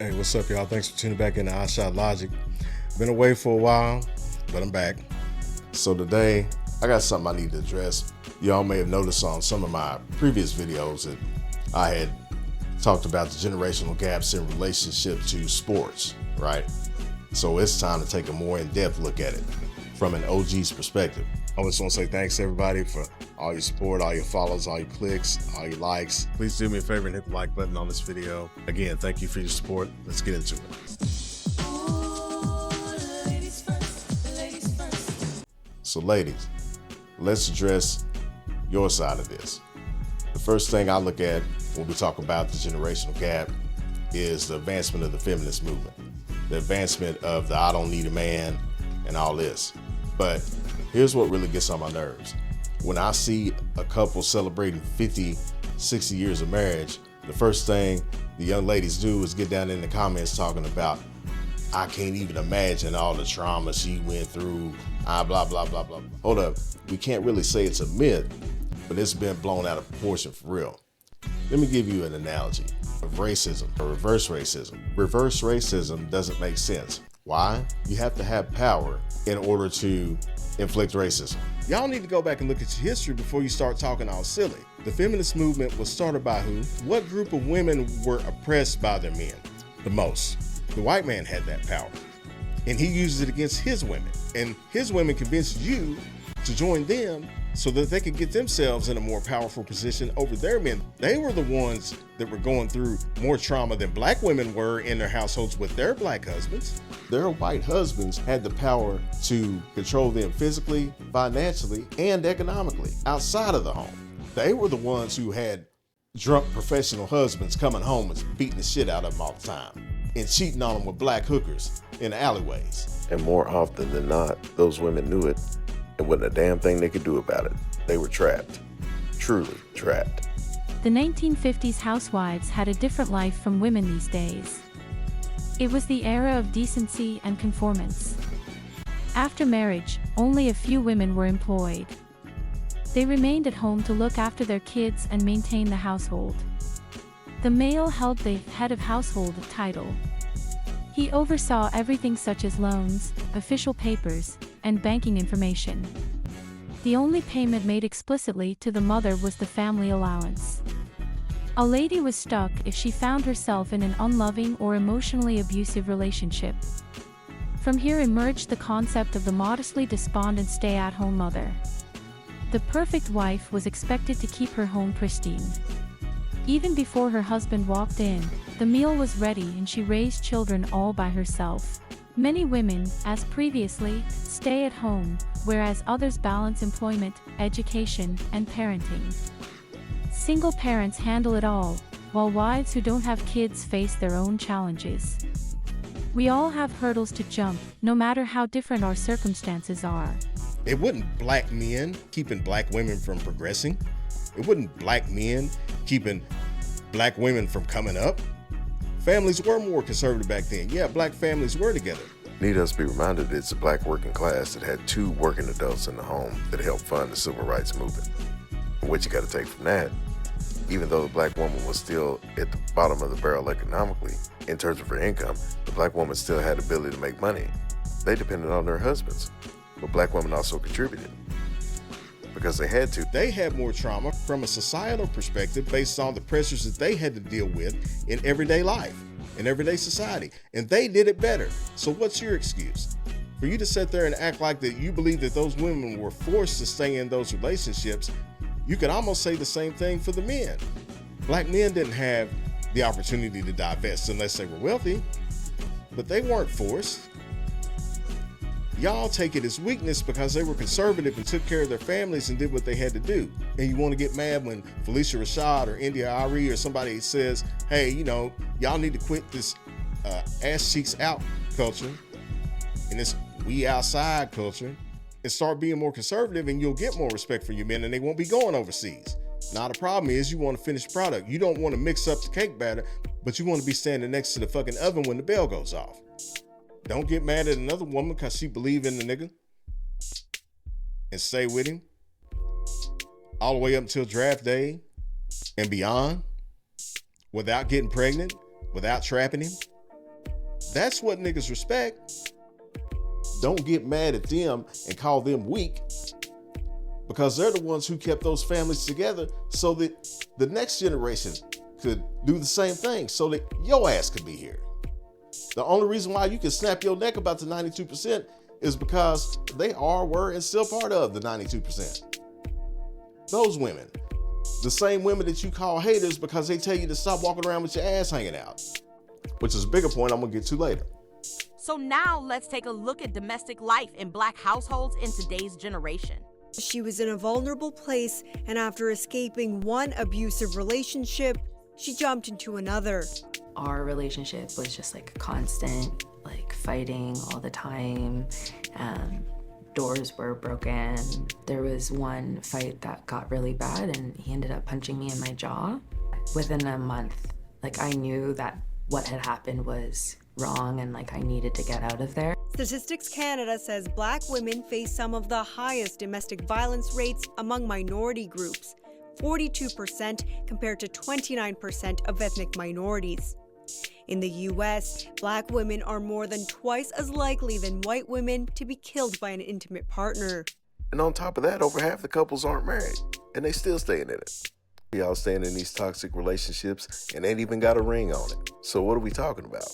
Hey, what's up, y'all? Thanks for tuning back into I Shot Logic. Been away for a while, but I'm back. So today, I got something I need to address. Y'all may have noticed on some of my previous videos that I had talked about the generational gaps in relationship to sports, right? So it's time to take a more in-depth look at it from an OG's perspective. I just want to say thanks to everybody for all your support, all your follows, all your clicks, all your likes. Please do me a favor and hit the like button on this video. Again, thank you for your support. Let's get into it. So ladies, let's address your side of this. The first thing I look at when we talk about the generational gap is the advancement of the feminist movement, the advancement of the I don't need a man and all this. But here's what really gets on my nerves. When I see a couple celebrating 50, 60 years of marriage, the first thing the young ladies do is get down in the comments talking about, I can't even imagine all the trauma she went through, blah, blah, blah, blah. Hold up, we can't really say it's a myth, but it's been blown out of proportion for real. Let me give you an analogy of racism or reverse racism. Reverse racism doesn't make sense. Why? You have to have power in order to inflict racism. Y'all need to go back and look at your history before you start talking all silly. The feminist movement was started by who? What group of women were oppressed by their men the most? The white man had that power, and he uses it against his women. And his women convinced you to join them so that they could get themselves in a more powerful position over their men. They were the ones that were going through more trauma than black women were in their households with their black husbands. Their white husbands had the power to control them physically, financially, and economically outside of the home. They were the ones who had drunk professional husbands coming home and beating the shit out of them all the time and cheating on them with black hookers in the alleyways. And more often than not, those women knew it and wasn't a damn thing they could do about it. They were trapped, truly trapped. The 1950s housewives had a different life from women these days. It was the era of decency and conformance. After marriage, only a few women were employed. They remained at home to look after their kids and maintain the household. The male held the head of household title. He oversaw everything such as loans, official papers, and banking information. The only payment made explicitly to the mother was the family allowance. A lady was stuck if she found herself in an unloving or emotionally abusive relationship. From here emerged the concept of the modestly despondent stay-at-home mother. The perfect wife was expected to keep her home pristine. Even before her husband walked in, the meal was ready and she raised children all by herself. Many women, as previously, stay at home, whereas others balance employment, education, and parenting. Single parents handle it all, while wives who don't have kids face their own challenges. We all have hurdles to jump, no matter how different our circumstances are. It wasn't black men keeping black women from progressing. It wasn't black men keeping black women from coming up. Families were more conservative back then. Yeah, black families were together. Need us be reminded it's the black working class that had two working adults in the home that helped fund the civil rights movement. And what you got to take from that, even though the black woman was still at the bottom of the barrel economically, in terms of her income, the black woman still had the ability to make money. They depended on their husbands, but black women also contributed because they had to. They had more trauma from a societal perspective based on the pressures that they had to deal with in everyday life, in everyday society, and they did it better. So what's your excuse? For you to sit there and act like that you believe that those women were forced to stay in those relationships, you could almost say the same thing for the men. Black men didn't have the opportunity to divest unless they were wealthy, but they weren't forced. Y'all take it as weakness because they were conservative and took care of their families and did what they had to do. And you want to get mad when Felicia Rashad or India Ari or somebody says, hey, y'all need to quit this ass cheeks out culture and this we outside culture and start being more conservative, and you'll get more respect for your men and they won't be going overseas. Now the problem is you want a finished product. You don't want to mix up the cake batter, but you want to be standing next to the fucking oven when the bell goes off. Don't get mad at another woman because she believe in the nigga and stay with him all the way up until draft day and beyond without getting pregnant, without trapping him. That's what niggas respect. Don't get mad at them and call them weak, because they're the ones who kept those families together so that the next generation could do the same thing, so that your ass could be here. The only reason why you can snap your neck about the 92% is because they are, were, and still part of the 92%. Those women, the same women that you call haters because they tell you to stop walking around with your ass hanging out, which is a bigger point I'm gonna get to later. So now let's take a look at domestic life in Black households in today's generation. She was in a vulnerable place, and after escaping one abusive relationship, she jumped into another. Our relationship was just like constant, like fighting all the time. Doors were broken. There was one fight that got really bad and he ended up punching me in my jaw. Within a month, like I knew that what had happened was wrong and like I needed to get out of there. Statistics Canada says Black women face some of the highest domestic violence rates among minority groups, 42% compared to 29% of ethnic minorities. In the U.S., Black women are more than twice as likely than white women to be killed by an intimate partner. And on top of that, over half the couples aren't married, and they still staying in it. Y'all staying in these toxic relationships and ain't even got a ring on it. So what are we talking about?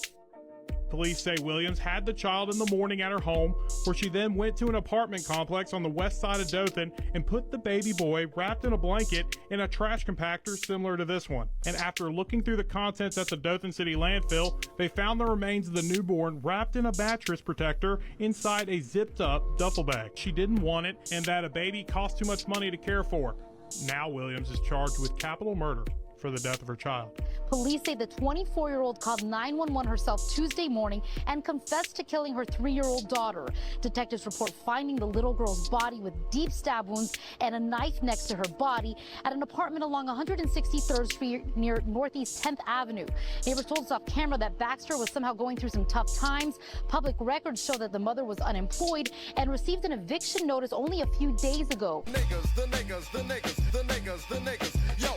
Police say Williams had the child in the morning at her home, where she then went to an apartment complex on the west side of Dothan and put the baby boy wrapped in a blanket in a trash compactor similar to this one. And after looking through the contents at the Dothan City landfill, they found the remains of the newborn wrapped in a mattress protector inside a zipped up duffel bag. She didn't want it, and that a baby cost too much money to care for. Now Williams is charged with capital murder for the death of her child. Police say the 24-year-old called 911 herself Tuesday morning and confessed to killing her 3-year-old daughter. Detectives report finding the little girl's body with deep stab wounds and a knife next to her body at an apartment along 163rd Street near Northeast 10th Avenue. Neighbors told us off camera that Baxter was somehow going through some tough times. Public records show that the mother was unemployed and received an eviction notice only a few days ago. The niggas, yo.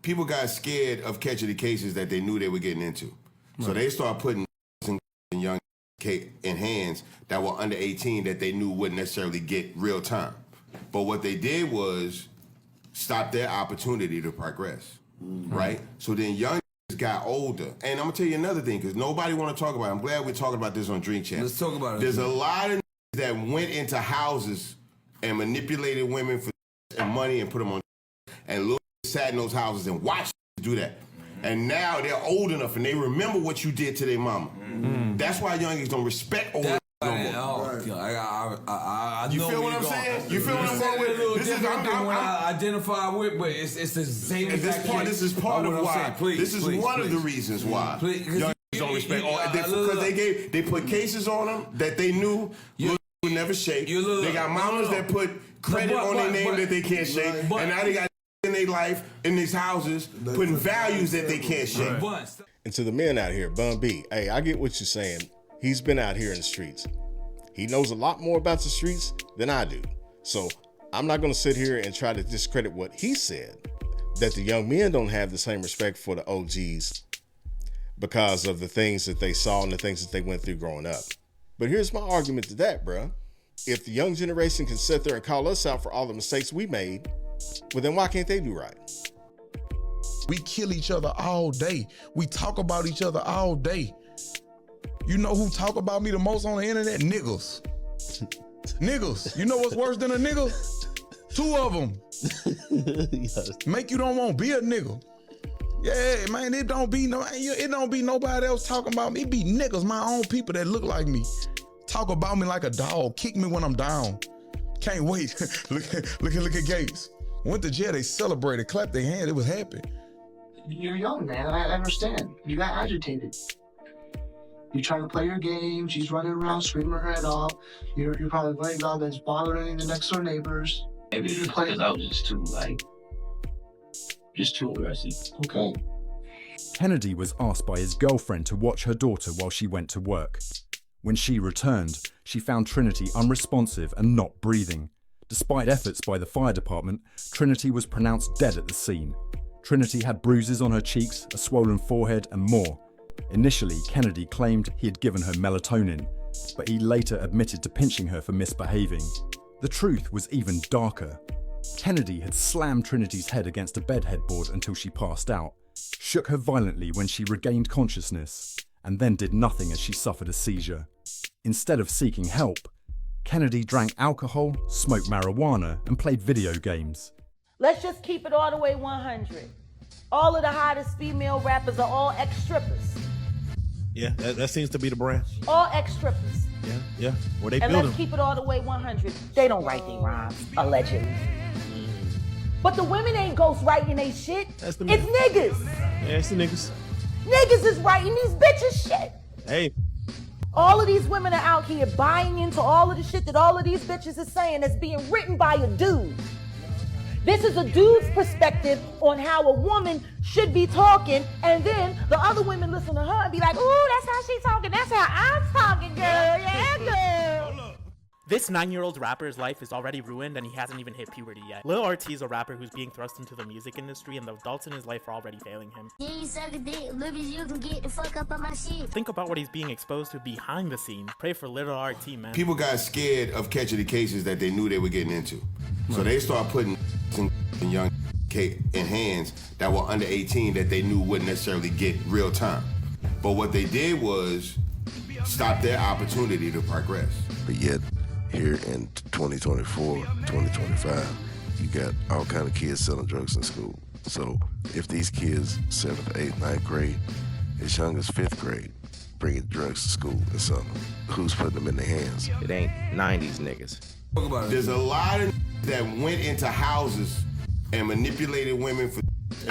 People got scared of catching the cases that they knew they were getting into. So they started putting young in hands that were under 18 that they knew wouldn't necessarily get real time. But what they did was stop their opportunity to progress, right? So then young got older. And I'm gonna tell you another thing, because nobody want to talk about it. I'm glad we're talking about this on Drink Chat. Let's talk about it. There's a lot of that went into houses and manipulated women for and money and put them on and look sat in those houses and watched do that. And now they're old enough and they remember what you did to their mama. That's why youngins don't respect old no more. You feel what I'm saying? You feel what I'm saying? This is what I identify with, but it's the same exact thing. This is part of why. This is one of the reasons why youngins don't respect because they put cases on them that they knew would never shake. They got mamas that put credit on their name that they can't shake, and now they got in their life, in these houses, putting values that they can't shake. And to the men out here, Bun B, hey, I get what you're saying. He's been out here in the streets. He knows a lot more about the streets than I do. So I'm not going to sit here and try to discredit what he said, that the young men don't have the same respect for the OGs because of the things that they saw and the things that they went through growing up. But here's my argument to that, bruh. If the young generation can sit there and call us out for all the mistakes we made, well, then why can't they do right? We kill each other all day. We talk about each other all day. You know who talk about me the most on the internet? Niggas. Niggas. You know what's worse than a nigga? 2 of them. Make you don't want to be a nigga. Yeah, man, it don't be nobody else talking about me. It be niggas, my own people that look like me. Talk about me like a dog. Kick me when I'm down. Can't wait. look at Gates. Went to jail, they celebrated, clapped their hands, it was happy. You're young, man. I understand. You got agitated. You try to play your game. She's running around, screaming her head off. You're probably worried about that's bothering the next door neighbors. Maybe it's because I was just too aggressive. Okay. Kennedy was asked by his girlfriend to watch her daughter while she went to work. When she returned, she found Trinity unresponsive and not breathing. Despite efforts by the fire department, Trinity was pronounced dead at the scene. Trinity had bruises on her cheeks, a swollen forehead, and more. Initially, Kennedy claimed he had given her melatonin, but he later admitted to pinching her for misbehaving. The truth was even darker. Kennedy had slammed Trinity's head against a bed headboard until she passed out, shook her violently when she regained consciousness, and then did nothing as she suffered a seizure. Instead of seeking help, Kennedy drank alcohol, smoked marijuana, and played video games. Let's just keep it all the way 100. All of the hottest female rappers are all ex-strippers. Yeah, that seems to be the brand. All ex-strippers. Yeah. Where they And build let's them. keep it all the way 100. They don't write their rhymes, allegedly. But the women ain't ghost writing they shit. That's the it's niggas. Yeah, it's the niggas. Niggas is writing these bitches shit. Hey. All of these women are out here buying into all of the shit that all of these bitches is saying that's being written by a dude. This is a dude's perspective on how a woman should be talking, and then the other women listen to her and be like, ooh, that's how she's talking. That's how I'm talking, girl. Yeah, girl. This 9-year-old rapper's life is already ruined and he hasn't even hit puberty yet. Lil RT is a rapper who's being thrust into the music industry and the adults in his life are already failing him. Yeah, you suck a dick. Look at you can get the fuck up on my shit. Think about what he's being exposed to behind the scenes. Pray for Lil RT, man. People got scared of catching the cases that they knew they were getting into. So they start putting in young in hands that were under 18 that they knew wouldn't necessarily get real time. But what they did was stop their opportunity to progress. But yet, here in 2024, 2025, you got all kind of kids selling drugs in school. So if these kids, 7th, 8th, 9th grade, as young as 5th grade, bringing drugs to school and selling them, who's putting them in their hands? It ain't 90s niggas. There's a lot of that went into houses and manipulated women for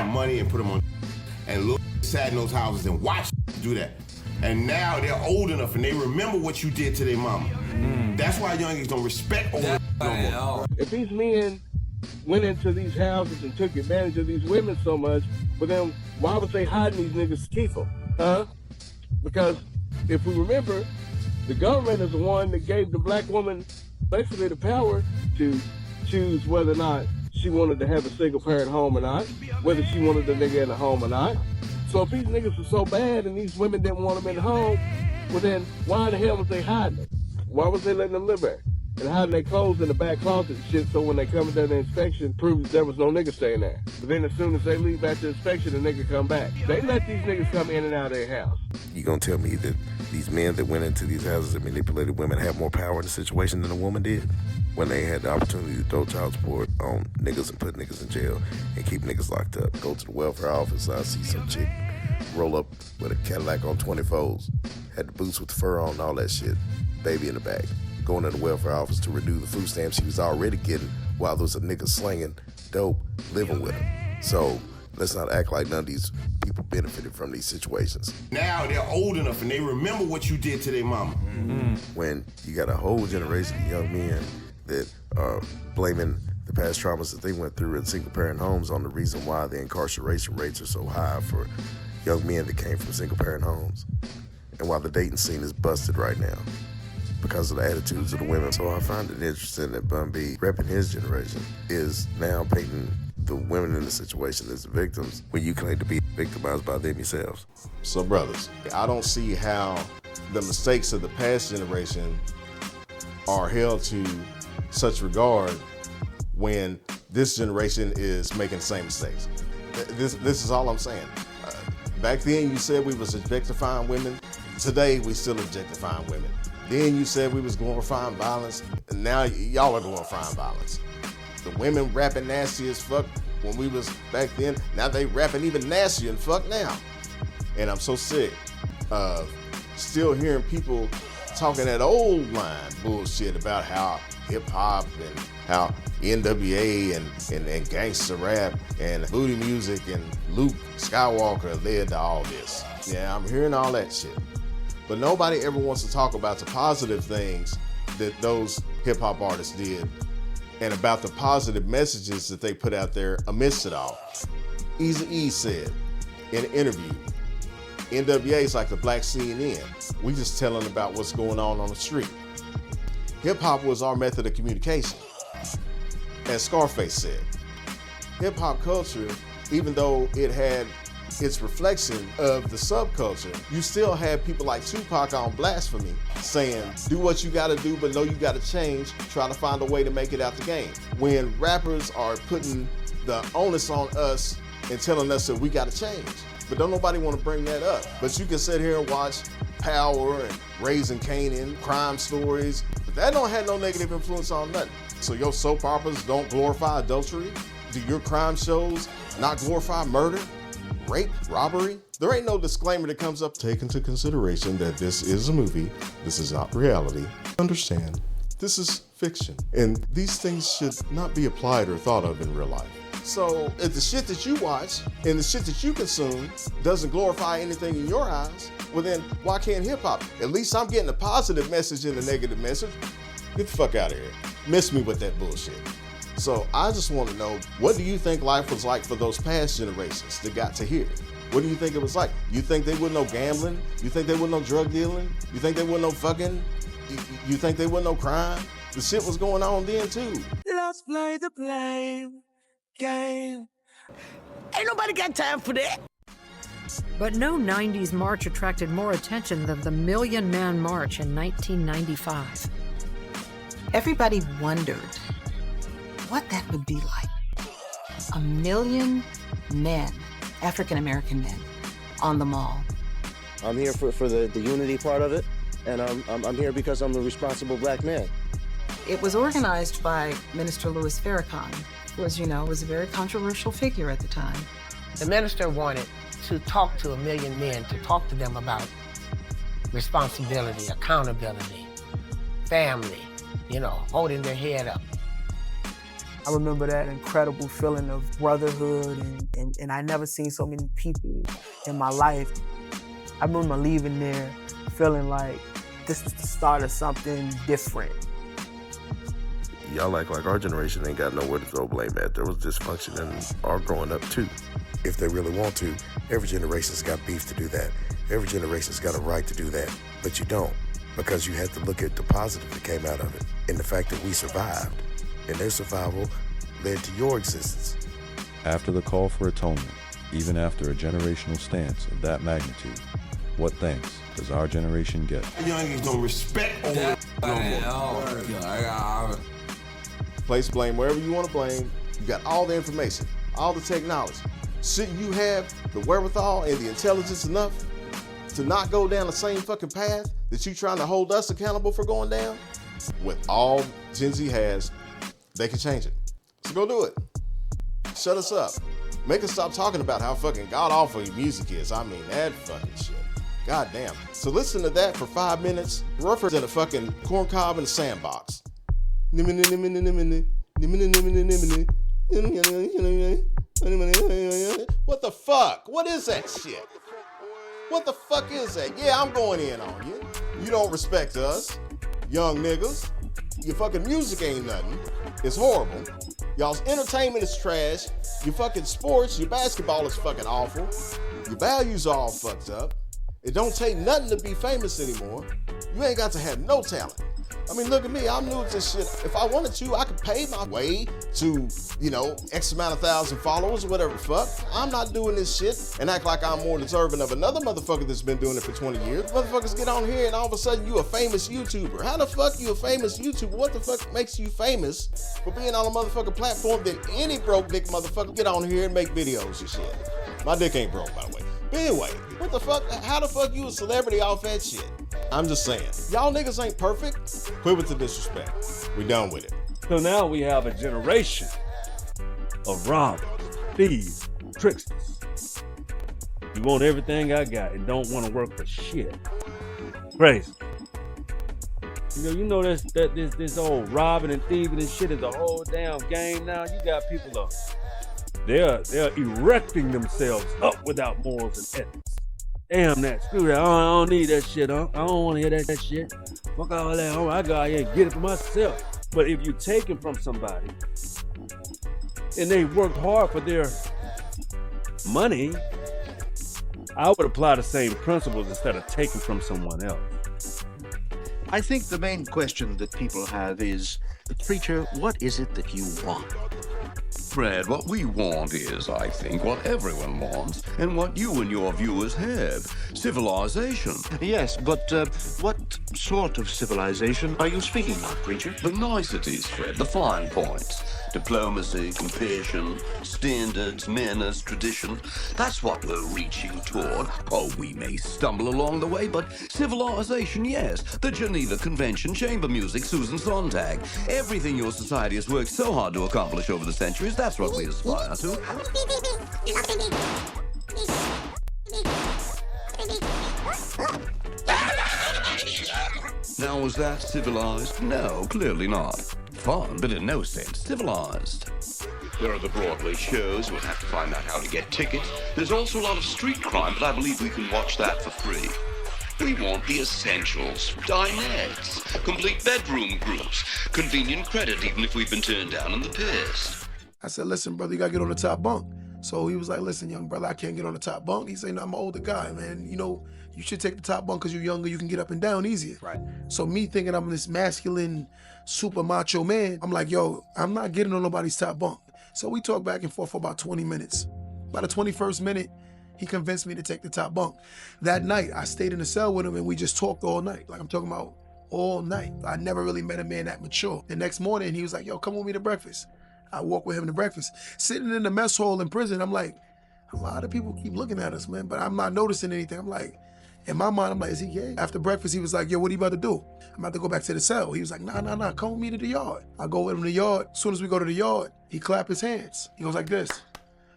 money and put them on, and look, sat in those houses and watched do that. And now they're old enough and they remember what you did to their mama. That's why youngins don't respect old no more. If these men went into these houses and took advantage of these women so much, but then why was they hiding these niggas to keep them? Huh? Because if we remember, the government is the one that gave the black woman basically the power to choose whether or not she wanted to have a single parent home or not, whether she wanted the nigga in the home or not. So if these niggas were so bad and these women didn't want them in the home, well then why the hell was they hiding them? Why was they letting them live there? And hiding their clothes in the back closet and shit so when they come into the inspection, proves there was no nigga staying there. But then as soon as they leave after inspection, the nigga come back. They let these niggas come in and out of their house. You gonna tell me that these men that went into these houses and manipulated women have more power in the situation than a woman did? When they had the opportunity to throw child support on niggas and put niggas in jail and keep niggas locked up. Go to the welfare office, I see some chick roll up with a Cadillac on 24s, had the boots with the fur on and all that shit, baby in the back. Going to the welfare office to renew the food stamps she was already getting while there was a nigga slinging dope living with her. So let's not act like none of these people benefited from these situations. Now they're old enough and they remember what you did to their mama. When you got a whole generation of young men that are blaming the past traumas that they went through in single-parent homes on the reason why the incarceration rates are so high for young men that came from single-parent homes, and why the dating scene is busted right now because of the attitudes of the women. So I find it interesting that Bun B, repping his generation, is now painting the women in the situation as the victims when you claim to be victimized by them yourselves. So brothers, I don't see how the mistakes of the past generation are held to such regard when this generation is making the same mistakes. This is all I'm saying. Back then you said we was objectifying women. Today we still objectifying women. Then you said we was glorifying violence, and now y'all are glorifying violence. The women rapping nasty as fuck when we was back then, now they rapping even nastier and fuck now. And I'm so sick of still hearing people talking that old line bullshit about how hip-hop and how NWA and gangster rap and booty music and Luke Skywalker led to all this. Yeah, I'm hearing all that shit. But nobody ever wants to talk about the positive things that those hip-hop artists did and about the positive messages that they put out there amidst it all. Eazy-E said in an interview, NWA is like the black CNN. We just telling about what's going on the street. Hip-hop was our method of communication. As Scarface said, hip-hop culture, even though it had its reflection of the subculture. You still have people like Tupac on Blasphemy saying, do what you gotta do, but know you gotta change, try to find a way to make it out the game. When rappers are putting the onus on us and telling us that we gotta change. But don't nobody wanna bring that up. But you can sit here and watch Power and Raising Kanan, crime stories, but that don't have no negative influence on nothing. So your soap operas don't glorify adultery? Do your crime shows not glorify murder, rape, robbery? There ain't no disclaimer that comes up. Take into consideration that this is a movie. This is not reality. Understand, this is fiction. And these things should not be applied or thought of in real life. So if the shit that you watch and the shit that you consume doesn't glorify anything in your eyes, well then why can't hip hop? At least I'm getting a positive message and a negative message. Get the fuck out of here. Miss me with that bullshit. So I just want to know, what do you think life was like for those past generations that got to here? What do you think it was like? You think they wouldn't know gambling? You think they wouldn't know drug dealing? You think they wouldn't know fucking? You think they wouldn't know crime? The shit was going on then too. Let's play the blame game. Ain't nobody got time for that. But no 90s march attracted more attention than the Million Man March in 1995. Everybody wondered what that would be like. 1 million men, African-American men, on the mall. I'm here for the unity part of it, and I'm here because I'm a responsible black man. It was organized by Minister Louis Farrakhan, who, as you know, was a very controversial figure at the time. The minister wanted to talk to 1 million men, to talk to them about responsibility, accountability, family, holding their head up. I remember that incredible feeling of brotherhood, and I never seen so many people in my life. I remember leaving there feeling like this is the start of something different. Y'all act like our generation ain't got nowhere to throw blame at. There was dysfunction in our growing up too. If they really want to, every generation's got beef to do that. Every generation's got a right to do that, but you don't, because you have to look at the positive that came out of it and the fact that we survived, and their survival led to your existence. After the call for atonement, even after a generational stance of that magnitude, what thanks does our generation get? Youngins don't respect old no more. Place blame wherever you want to blame. You got all the information, all the technology. Shouldn't you have the wherewithal and the intelligence enough to not go down the same fucking path that you trying to hold us accountable for going down? With all Gen Z has, they can change it. So go do it. Shut us up. Make us stop talking about how fucking god-awful your music is. I mean, that fucking shit. God damn. So listen to that for 5 minutes, rougher than a fucking corn cob in a sandbox. What the fuck? What is that shit? What the fuck is that? Yeah, I'm going in on you. You don't respect us, young niggas. Your fucking music ain't nothing. It's horrible. Y'all's entertainment is trash. Your fucking sports, your basketball is fucking awful. Your values are all fucked up. It don't take nothing to be famous anymore. You ain't got to have no talent. I mean, look at me, I'm new to this shit. If I wanted to, I could pay my way to, X amount of thousand followers or whatever the fuck. I'm not doing this shit and act like I'm more deserving of another motherfucker that's been doing it for 20 years. Motherfuckers get on here and all of a sudden you a famous YouTuber. How the fuck you a famous YouTuber? What the fuck makes you famous for being on a motherfucking platform that any broke dick motherfucker get on here and make videos and shit? My dick ain't broke, by the way. But anyway, what the fuck? How the fuck you a celebrity off that shit? I'm just saying, y'all niggas ain't perfect. Quit with the disrespect. We done with it. So now we have a generation of robbers, thieves, tricksters. You want everything I got and don't want to work for shit. Crazy. You know this old robbing and thieving and shit is a whole damn game now. You got people up. They're erecting themselves up without morals and ethics. Damn that, screw that, I don't need that shit, I don't want to hear that shit. Fuck all that, I go out here and get it for myself. But if you take it from somebody, and they worked hard for their money, I would apply the same principles instead of taking from someone else. I think the main question that people have is, preacher, what is it that you want? Fred, what we want is, I think, what everyone wants, and what you and your viewers have. Civilization. Yes, but what sort of civilization are you speaking of, preacher? The niceties, Fred, the fine points. Diplomacy, compassion, standards, manners, tradition. That's what we're reaching toward. Oh, we may stumble along the way, but civilization, yes. The Geneva Convention, chamber music, Susan Sontag. Everything your society has worked so hard to accomplish over the centuries, that's what we aspire to. Now, was that civilized? No, clearly not. Fun, but in no sense civilized. There are the Broadway shows. We'll have to find out how to get tickets. There's also a lot of street crime, but I believe we can watch that for free. We want the essentials. Dinettes, complete bedroom groups, convenient credit even if we've been turned down in the past. I said, listen, brother, you gotta get on the top bunk. So he was like, listen, young brother, I can't get on the top bunk. He said, no, I'm an older guy, man. You know, you should take the top bunk because you're younger, you can get up and down easier. Right. So me thinking I'm this masculine, super macho man, I'm like, yo, I'm not getting on nobody's top bunk. So we talked back and forth for about 20 minutes. By the 21st minute, he convinced me to take the top bunk. That night, I stayed in the cell with him and we just talked all night. Like I'm talking about all night. I never really met a man that mature. The next morning, he was like, yo, come with me to breakfast. I walked with him to breakfast. Sitting in the mess hall in prison, I'm like, a lot of people keep looking at us, man, but I'm not noticing anything. I'm like, in my mind, I'm like, is he gay? After breakfast, he was like, yo, what are you about to do? I'm about to go back to the cell. He was like, nah, come with me to the yard. I go with him to the yard. As soon as we go to the yard, he clap his hands. He goes like this.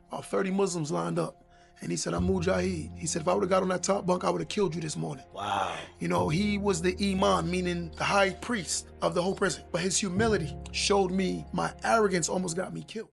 About 30 Muslims lined up. And he said, I'm Mujahid. He said, if I would've got on that top bunk, I would've killed you this morning. Wow. You know, he was the imam, meaning the high priest of the whole prison. But his humility showed me my arrogance almost got me killed.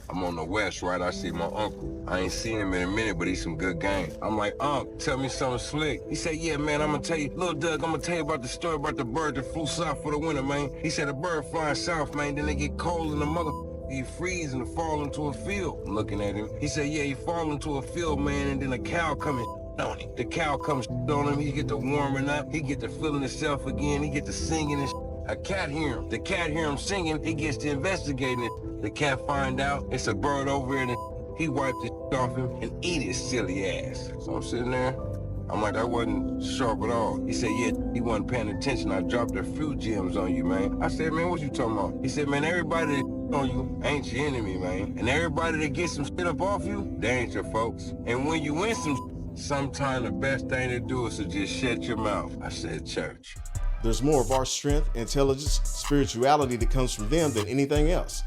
I'm on the west, right? I see my uncle. I ain't seen him in a minute, but he's some good game. I'm like, Unc, tell me something slick. He said, yeah, man, I'm gonna tell you. Little Doug, I'm gonna tell you about the story about the bird that flew south for the winter, man. He said a bird flying south, man, then they get cold in the mother... He freeze and fall into a field. I'm looking at him. He said, yeah, he fall into a field, man, and then a cow coming on him. The cow comes on him. He get to warming up. He get to feeling himself again. He get to singing and a cat hear him. The cat hear him singing. He gets to investigating it. The cat find out it's a bird over there, and he wiped the off him and eat his silly ass. So I'm sitting there. I'm like, that wasn't sharp at all. He said, yeah, he wasn't paying attention. I dropped a few gems on you, man. I said, man, what you talking about? He said, man, everybody that on you ain't your enemy, man. And everybody that gets some shit up off you, they ain't your folks. And when you win sometime the best thing to do is to just shut your mouth. I said, church. There's more of our strength, intelligence, spirituality that comes from them than anything else.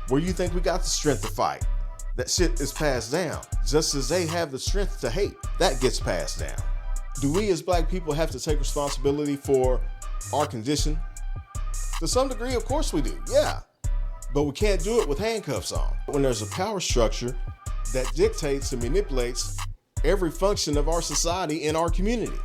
Where you think we got the strength to fight? That shit is passed down. Just as they have the strength to hate, that gets passed down. Do we as black people have to take responsibility for our condition? To some degree, of course we do, yeah. But we can't do it with handcuffs on. When there's a power structure that dictates and manipulates every function of our society and our community.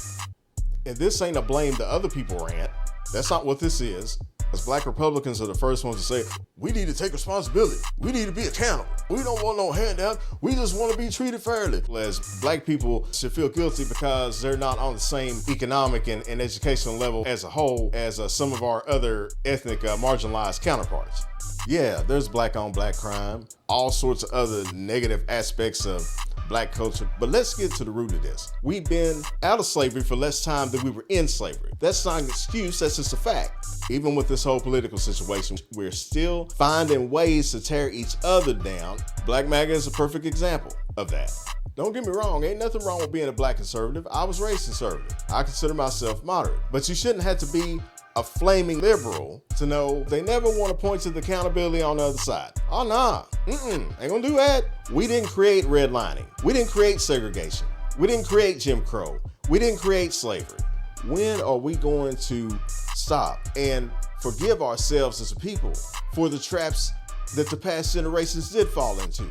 And this ain't a blame the other people rant. That's not what this is. As black Republicans are the first ones to say, we need to take responsibility. We need to be accountable. We don't want no handout. We just want to be treated fairly. As black people should feel guilty because they're not on the same economic and educational level as a whole as some of our other ethnic marginalized counterparts. Yeah, there's black on black crime, all sorts of other negative aspects of black culture. But let's get to the root of this. We've been out of slavery for less time than we were in slavery. That's not an excuse, that's just a fact. Even with this whole political situation, we're still finding ways to tear each other down. Black MAGA is a perfect example of that. Don't get me wrong, ain't nothing wrong with being a black conservative. I was raised conservative. I consider myself moderate. But you shouldn't have to be a flaming liberal to know they never want to point to the accountability on the other side. Oh, nah, ain't gonna do that. We didn't create redlining. We didn't create segregation. We didn't create Jim Crow. We didn't create slavery. When are we going to stop and forgive ourselves as a people for the traps that the past generations did fall into?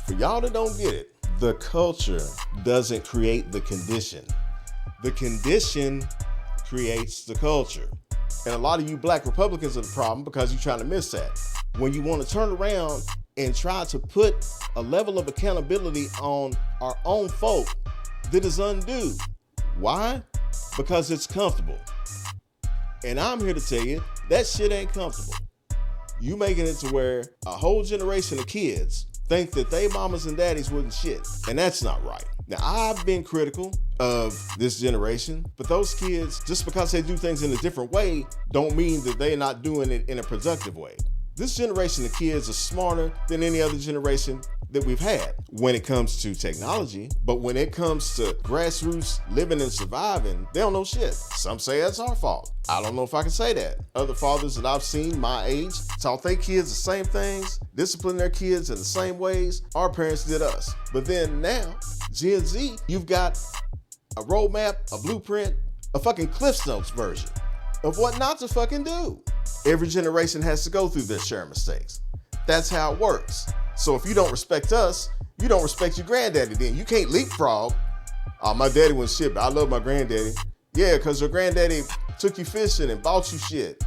For y'all that don't get it, the culture doesn't create the condition. The condition creates the culture. And a lot of you black Republicans are the problem because you're trying to miss that. When you want to turn around and try to put a level of accountability on our own folk that is undue. Why? Because it's comfortable. And I'm here to tell you, that shit ain't comfortable. you making it to where a whole generation of kids think that they mamas and daddies wasn't shit. And that's not right. Now, I've been critical of this generation, but those kids, just because they do things in a different way, don't mean that they're not doing it in a productive way. This generation of kids are smarter than any other generation that we've had when it comes to technology, but when it comes to grassroots living and surviving, they don't know shit. Some say that's our fault. I don't know if I can say that. Other fathers that I've seen my age taught their kids the same things, disciplined their kids in the same ways our parents did us. But then now, Gen Z, you've got a roadmap, a blueprint, a fucking Cliff Notes version of what not to fucking do. Every generation has to go through their share of mistakes. That's how it works. So if you don't respect us, you don't respect your granddaddy then. You can't leapfrog. Oh, my daddy was shit, but I love my granddaddy. Yeah, because your granddaddy took you fishing and bought you shit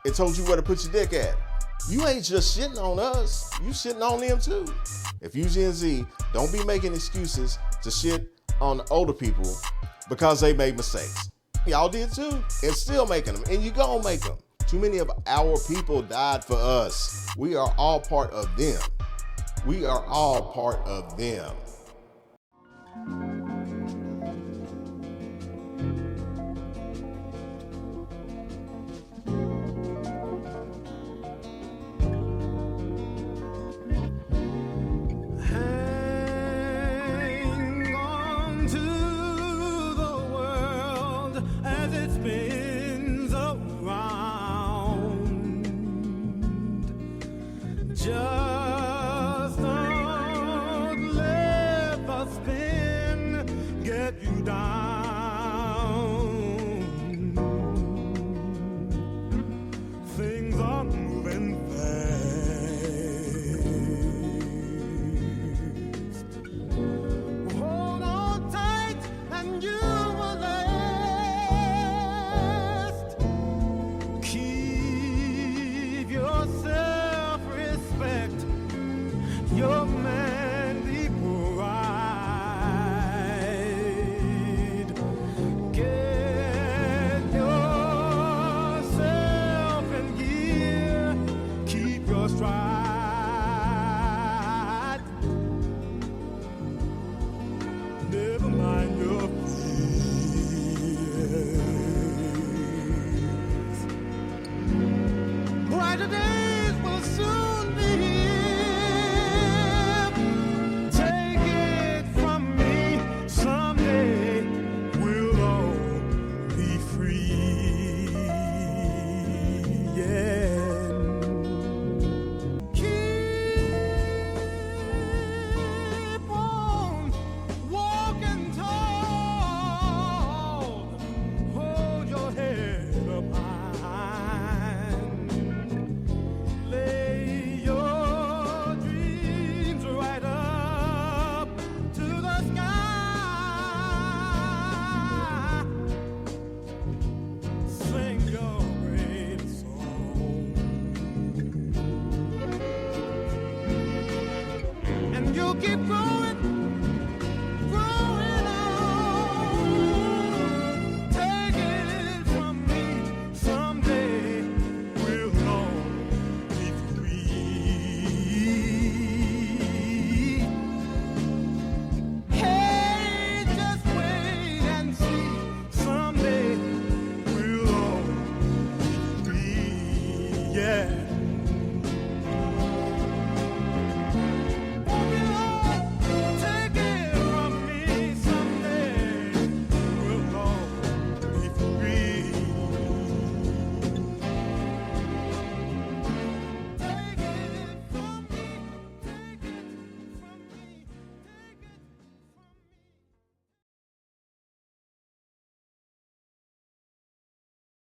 and told you where to put your dick at. You ain't just shitting on us. You shitting on them too. If you Gen Z, don't be making excuses to shit on older people because they made mistakes. Y'all did too, and still making them, and you gonna make them. Too many of our people died for us. We are all part of them. We are all part of them. Hang on to the world as it spins around. Just don't let the spin get you down. Things are moving fast. Hold on tight and you will last. Keep yourself respect your manly pride. Get yourself in gear. Keep your stride. Never mind your fears. Brighter days will soon be here. Take it from me, someday we'll all be free. Yeah. Keep on walking tall. Hold your head up high. Lay your dreams right up to the sky. Sing your great song, and you'll keep growing.